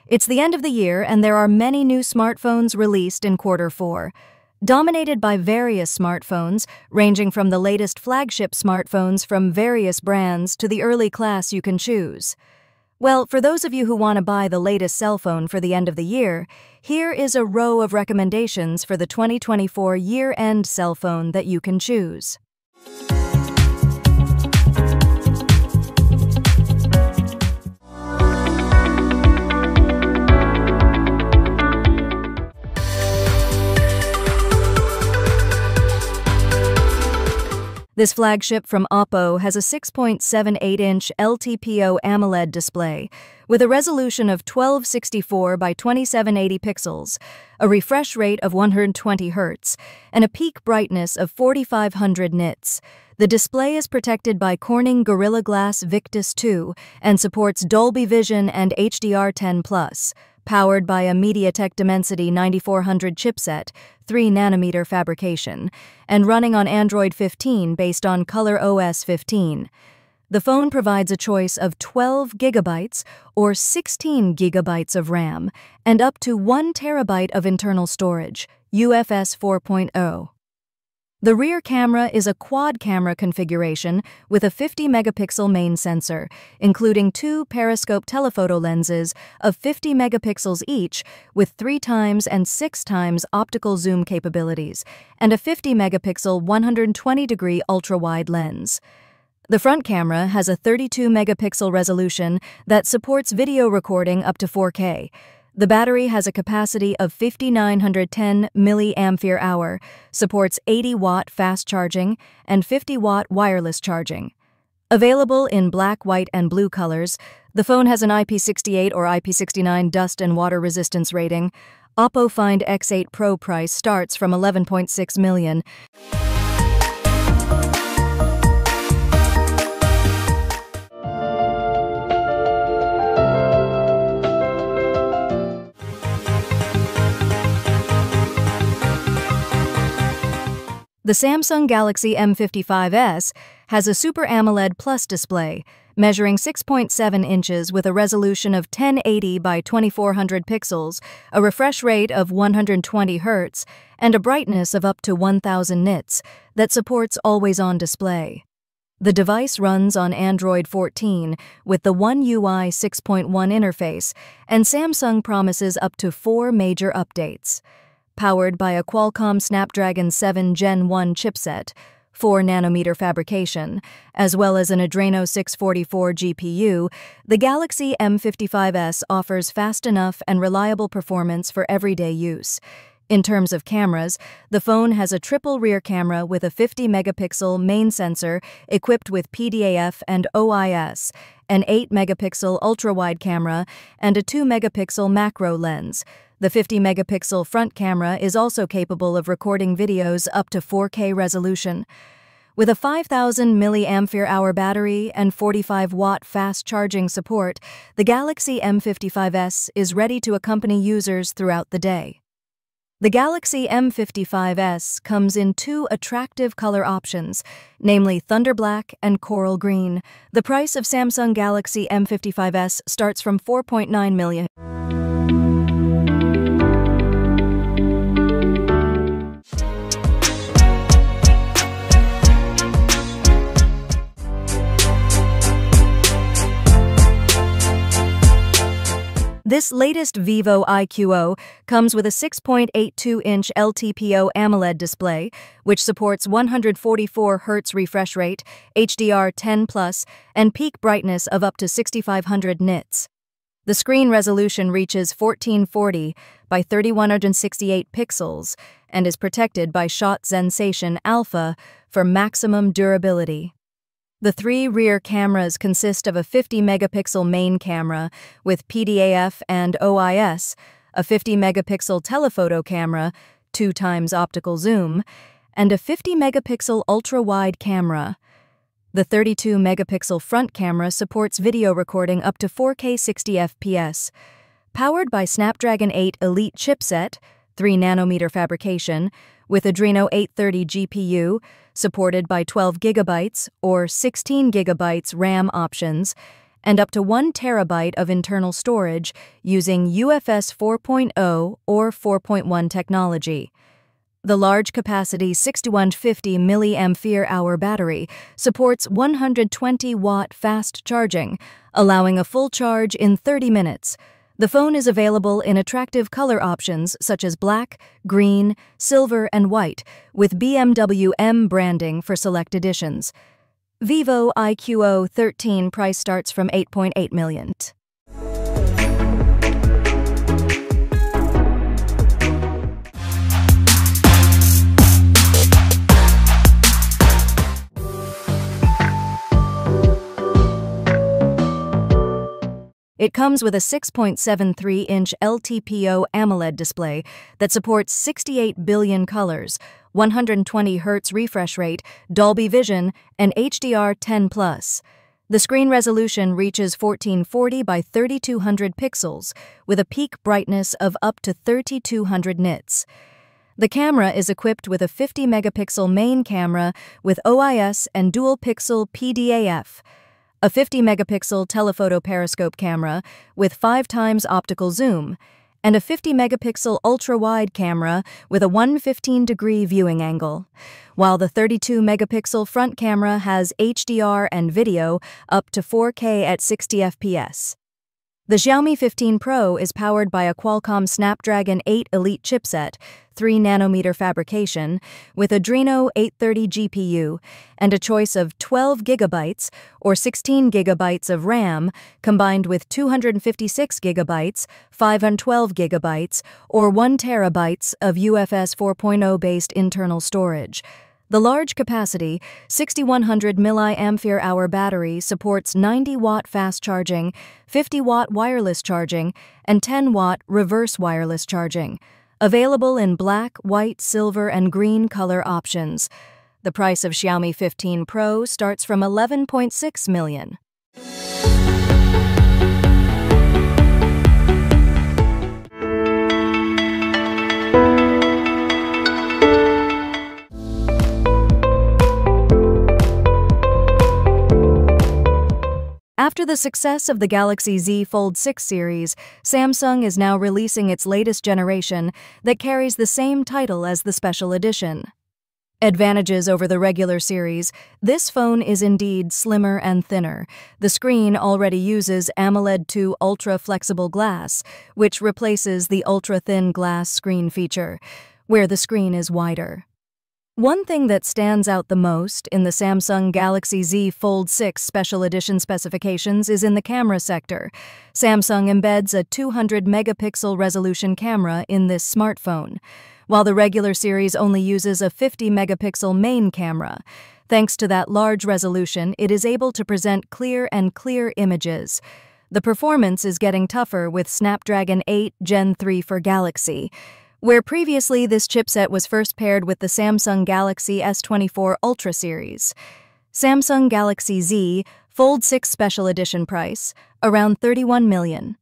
It's the end of the year, and there are many new smartphones released in Q4. Dominated by various smartphones, ranging from the latest flagship smartphones from various brands to the early class you can choose. Well, for those of you who want to buy the latest cell phone for the end of the year, here is a row of recommendations for the 2024 year-end cell phone that you can choose. This flagship from Oppo has a 6.78-inch LTPO AMOLED display with a resolution of 1264 by 2780 pixels, a refresh rate of 120 Hz, and a peak brightness of 4500 nits. The display is protected by Corning Gorilla Glass Victus 2 and supports Dolby Vision and HDR10+. Powered by a MediaTek Dimensity 9400 chipset, 3nm fabrication, and running on Android 15 based on ColorOS 15. The phone provides a choice of 12 GB or 16 GB of RAM and up to 1 TB of internal storage, UFS 4.0. The rear camera is a quad-camera configuration with a 50-megapixel main sensor, including 2 periscope telephoto lenses of 50 megapixels each with 3x and 6x optical zoom capabilities, and a 50-megapixel 120-degree ultra-wide lens. The front camera has a 32-megapixel resolution that supports video recording up to 4K. The battery has a capacity of 5,910 mAh, supports 80-watt fast charging and 50-watt wireless charging. Available in black, white, and blue colors, the phone has an IP68 or IP69 dust and water resistance rating. Oppo Find X8 Pro price starts from $11.6 million. The Samsung Galaxy M55s has a Super AMOLED Plus display, measuring 6.7 inches with a resolution of 1080 by 2400 pixels, a refresh rate of 120 Hz, and a brightness of up to 1000 nits that supports always-on display. The device runs on Android 14 with the One UI 6.1 interface, and Samsung promises up to 4 major updates. Powered by a Qualcomm Snapdragon 7 Gen 1 chipset, 4nm fabrication, as well as an Adreno 644 GPU, the Galaxy M55s offers fast enough and reliable performance for everyday use. In terms of cameras, the phone has a triple rear camera with a 50-megapixel main sensor equipped with PDAF and OIS, an 8-megapixel ultra-wide camera, and a 2-megapixel macro lens. The 50-megapixel front camera is also capable of recording videos up to 4K resolution. With a 5,000 mAh battery and 45-watt fast charging support, the Galaxy M55s is ready to accompany users throughout the day. The Galaxy M55s comes in 2 attractive color options, namely Thunder Black and Coral Green. The price of Samsung Galaxy M55s starts from $4.9 million. This latest Vivo IQO comes with a 6.82-inch LTPO AMOLED display, which supports 144 Hz refresh rate, HDR10+, and peak brightness of up to 6500 nits. The screen resolution reaches 1440 by 3168 pixels and is protected by Shot Sensation Alpha for maximum durability. The 3 rear cameras consist of a 50-megapixel main camera with PDAF and OIS, a 50-megapixel telephoto camera, 2x optical zoom, and a 50-megapixel ultra-wide camera. The 32-megapixel front camera supports video recording up to 4K 60 FPS. Powered by Snapdragon 8 Elite chipset, 3nm fabrication, with Adreno 830 GPU, supported by 12 GB or 16 GB RAM options, and up to 1 terabyte of internal storage using UFS 4.0 or 4.1 technology. The large-capacity 6150 mAh battery supports 120-watt fast charging, allowing a full charge in 30 minutes. The phone is available in attractive color options such as black, green, silver, and white, with BMW M branding for select editions. Vivo IQO 13 price starts from $8.8 million. It comes with a 6.73-inch LTPO AMOLED display that supports 68 billion colors, 120 Hz refresh rate, Dolby Vision, and HDR10+. The screen resolution reaches 1440 by 3200 pixels, with a peak brightness of up to 3200 nits. The camera is equipped with a 50-megapixel main camera with OIS and dual-pixel PDAF, a 50-megapixel telephoto periscope camera with 5 times optical zoom, and a 50-megapixel ultra-wide camera with a 115-degree viewing angle, while the 32-megapixel front camera has HDR and video up to 4K at 60 FPS. The Xiaomi 15 Pro is powered by a Qualcomm Snapdragon 8 Elite chipset, 3nm fabrication, with Adreno 830 GPU, and a choice of 12 GB or 16 GB of RAM, combined with 256 GB, 512 GB, or 1 TB of UFS 4.0-based internal storage. The large-capacity 6100 mAh battery supports 90-watt fast charging, 50-watt wireless charging, and 10-watt reverse wireless charging. Available in black, white, silver, and green color options. The price of Xiaomi 15 Pro starts from $11.6 million. After the success of the Galaxy Z Fold 6 series, Samsung is now releasing its latest generation that carries the same title as the special edition. Advantages over the regular series: this phone is indeed slimmer and thinner. The screen already uses AMOLED 2 Ultra Flexible Glass, which replaces the ultra-thin glass screen feature, where the screen is wider. One thing that stands out the most in the Samsung Galaxy Z Fold 6 Special Edition specifications is in the camera sector. Samsung embeds a 200-megapixel resolution camera in this smartphone, while the regular series only uses a 50-megapixel main camera. Thanks to that large resolution, it is able to present clear images. The performance is getting tougher with Snapdragon 8 Gen 3 for Galaxy, where previously this chipset was first paired with the Samsung Galaxy S24 Ultra series. Samsung Galaxy Z Fold 6 Special Edition price, around $31 million.